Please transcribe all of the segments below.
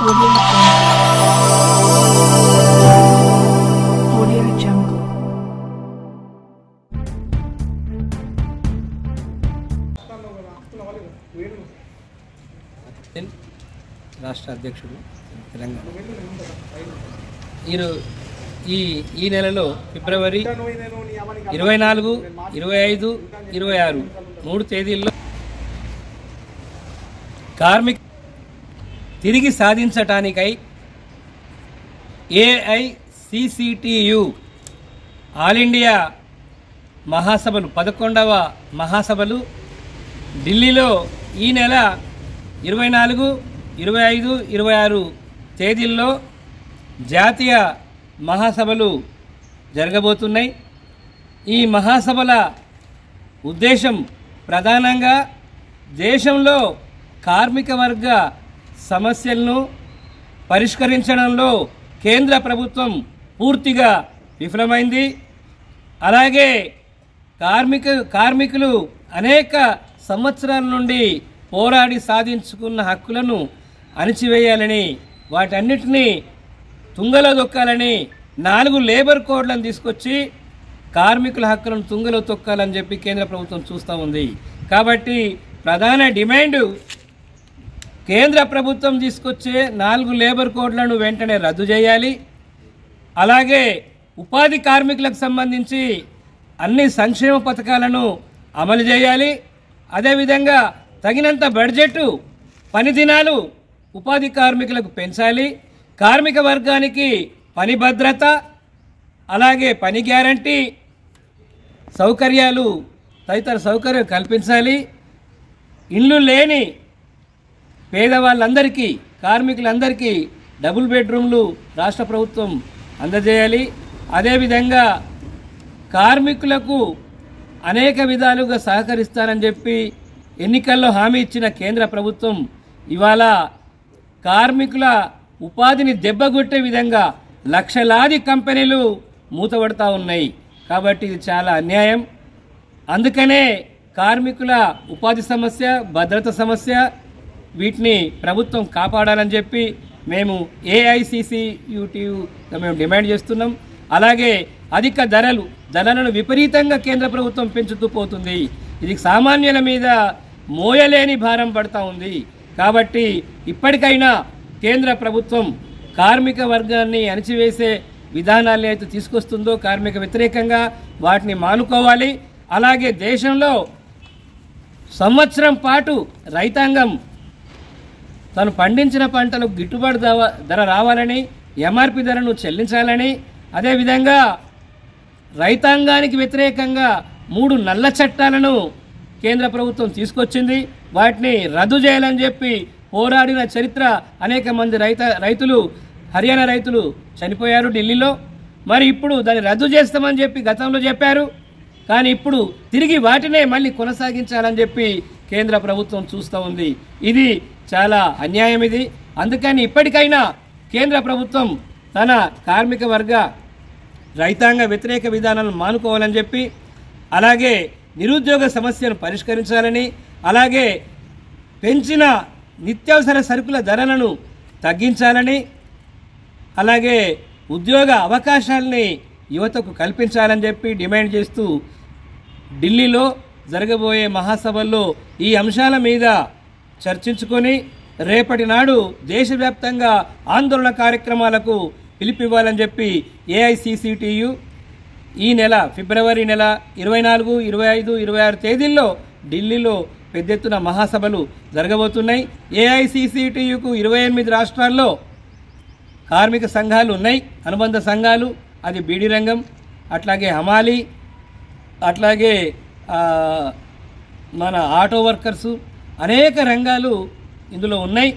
రాష్ట్ర అధ్యక్షుడు తెలంగాణ ఈ నెలలో ఫిబ్రవరి 24, 25, 26 3 తేదీల్లో కార్మిక తిరిగి సాధించటానికై ఏఐసిసిటియు ఆల్ ఇండియా మహాసభలు 11వ మహాసభలు ఢిల్లీలో ఈ నెల 24, 25, 26 తేదీల్లో జాతీయ మహాసభలు జరగబోతున్నాయి. ఈ మహాసభల ఉద్దేశం ప్రధానంగా దేశంలో కార్మిక వర్గ సమస్యలను పరిష్కరించడంలో కేంద్ర ప్రభుత్వం పూర్తిగా విఫలమైంది. అలాగే కార్మికులు అనేక సంవత్సరాల నుండి పోరాడి సాధించుకున్న హక్కులను అణిచివేయాలని, వాటన్నిటినీ తుంగలో దొక్కాలని 4 లేబర్ కోడ్లను తీసుకొచ్చి కార్మికుల హక్కులను తుంగలో తొక్కాలని చెప్పి కేంద్ర ప్రభుత్వం చూస్తూ ఉంది. కాబట్టి ప్రధాన డిమాండ్ కేంద్ర ప్రభుత్వం తీసుకొచ్చే 4 లేబర్ కోడ్లను వెంటనే రద్దు చేయాలి. అలాగే ఉపాధి కార్మికులకు సంబంధించి అన్ని సంక్షేమ పథకాలను అమలు చేయాలి. అదేవిధంగా తగినంత బడ్జెట్, పని దినాలు ఉపాధి కార్మికులకు పెంచాలి. కార్మిక వర్గానికి పని భద్రత, అలాగే పని గ్యారంటీ సౌకర్యాలు, తదితర సౌకర్యాలు కల్పించాలి. ఇల్లు లేని పేదవాళ్ళందరికీ, కార్మికులందరికీ డబుల్ బెడ్రూమ్లు రాష్ట్ర ప్రభుత్వం అందజేయాలి. అదేవిధంగా కార్మికులకు అనేక విధాలుగా సహకరిస్తారని చెప్పి ఎన్నికల్లో హామీ ఇచ్చిన కేంద్ర ప్రభుత్వం ఇవాళ కార్మికుల ఉపాధిని దెబ్బగొట్టే విధంగా లక్షలాది కంపెనీలు మూతపడతా ఉన్నాయి. కాబట్టి ఇది చాలా అన్యాయం. అందుకనే కార్మికుల ఉపాధి సమస్య, భద్రత సమస్య, వీటిని ప్రభుత్వం కాపాడాలని చెప్పి మేము ఏఐసిసియుటిగా మేము డిమాండ్ చేస్తున్నాం. అలాగే అధిక ధరలను విపరీతంగా కేంద్ర ప్రభుత్వం పెంచుతూ పోతుంది. ఇది సామాన్యుల మీద మోయలేని భారం పడతా ఉంది. కాబట్టి ఇప్పటికైనా కేంద్ర ప్రభుత్వం కార్మిక వర్గాన్ని అణిచివేసే విధానాన్ని అయితే తీసుకొస్తుందో కార్మిక వ్యతిరేకంగా వాటిని మానుకోవాలి. అలాగే దేశంలో సంవత్సరం పాటు రైతాంగం తను పండించిన పంటలకు గిట్టుబాటు ధర రావాలని, ఎంఆర్పి ధరను చెల్లించాలని, అదేవిధంగా రైతాంగానికి వ్యతిరేకంగా 3 నల్ల చట్టాలను కేంద్ర ప్రభుత్వం తీసుకొచ్చింది. వాటిని రద్దు చేయాలని చెప్పి పోరాడిన చరిత్ర అనేక మంది రైతులు, హర్యానా రైతులు చనిపోయారు ఢిల్లీలో. మరి ఇప్పుడు దాన్ని రద్దు చేస్తామని చెప్పి గతంలో చెప్పారు. కానీ ఇప్పుడు తిరిగి వాటినే మళ్ళీ కొనసాగించాలని చెప్పి కేంద్ర ప్రభుత్వం చూస్తూ ఉంది. ఇది చాలా అన్యాయం ఇది. అందుకని ఇప్పటికైనా కేంద్ర ప్రభుత్వం తన కార్మిక వర్గ రైతాంగ వ్యతిరేక విధానాలను మానుకోవాలని చెప్పి, అలాగే నిరుద్యోగ సమస్యను పరిష్కరించాలని, అలాగే పెంచిన నిత్యావసర సరుకుల ధరలను తగ్గించాలని, అలాగే ఉద్యోగ అవకాశాలని యువతకు కల్పించాలని చెప్పి డిమాండ్ చేస్తూ ఢిల్లీలో జరగబోయే మహాసభల్లో ఈ అంశాల మీద చర్చించుకొని రేపటి నాడు దేశవ్యాప్తంగా ఆందోళన కార్యక్రమాలకు పిలుపివ్వాలని చెప్పి ఏఐసిసిటియు ఈ నెల ఫిబ్రవరి 24, 25, 26 తేదీల్లో ఢిల్లీలో పెద్ద ఎత్తున మహాసభలు జరగబోతున్నాయి. ఏఐసిసిటియుకు 28 రాష్ట్రాల్లో కార్మిక సంఘాలు ఉన్నాయి, అనుబంధ సంఘాలు. అది బీడీ రంగం, అట్లాగే హమాలి, అట్లాగే మన ఆటో వర్కర్సు, అనేక రంగాలు ఇందులో ఉన్నాయి,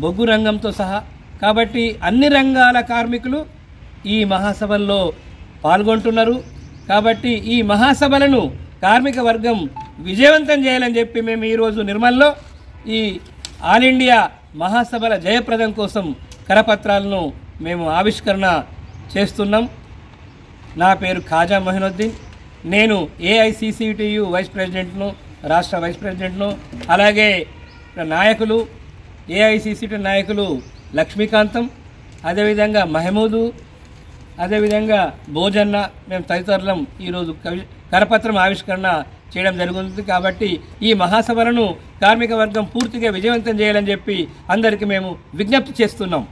బొగ్గు రంగంతో సహా. కాబట్టి అన్ని రంగాల కార్మికులు ఈ మహాసభల్లో పాల్గొంటున్నారు. కాబట్టి ఈ మహాసభలను కార్మిక వర్గం విజయవంతం చేయాలని చెప్పి మేము ఈరోజు నిర్మల్లో ఈ ఆల్ ఇండియా మహాసభల జయప్రదం కోసం కరపత్రాలను మేము ఆవిష్కరణ చేస్తున్నాం. నా పేరు ఖాజా మొహినుద్దీన్. నేను ఏఐసిసిటియు వైస్ ప్రెసిడెంట్ను, రాష్ట్ర వైస్ ప్రెసిడెంట్ను. అలాగే నాయకులు, ఏఐసిసిటి నాయకులు లక్ష్మీకాంతం, అదేవిధంగా మహమూదు, అదేవిధంగా భోజన్న, మేము తదితరులం ఈరోజు కరపత్రం ఆవిష్కరణ చేయడం జరుగుతుంది. కాబట్టి ఈ మహాసభలను కార్మిక వర్గం పూర్తిగా విజయవంతం చేయాలని చెప్పి అందరికీ మేము విజ్ఞప్తి చేస్తున్నాం.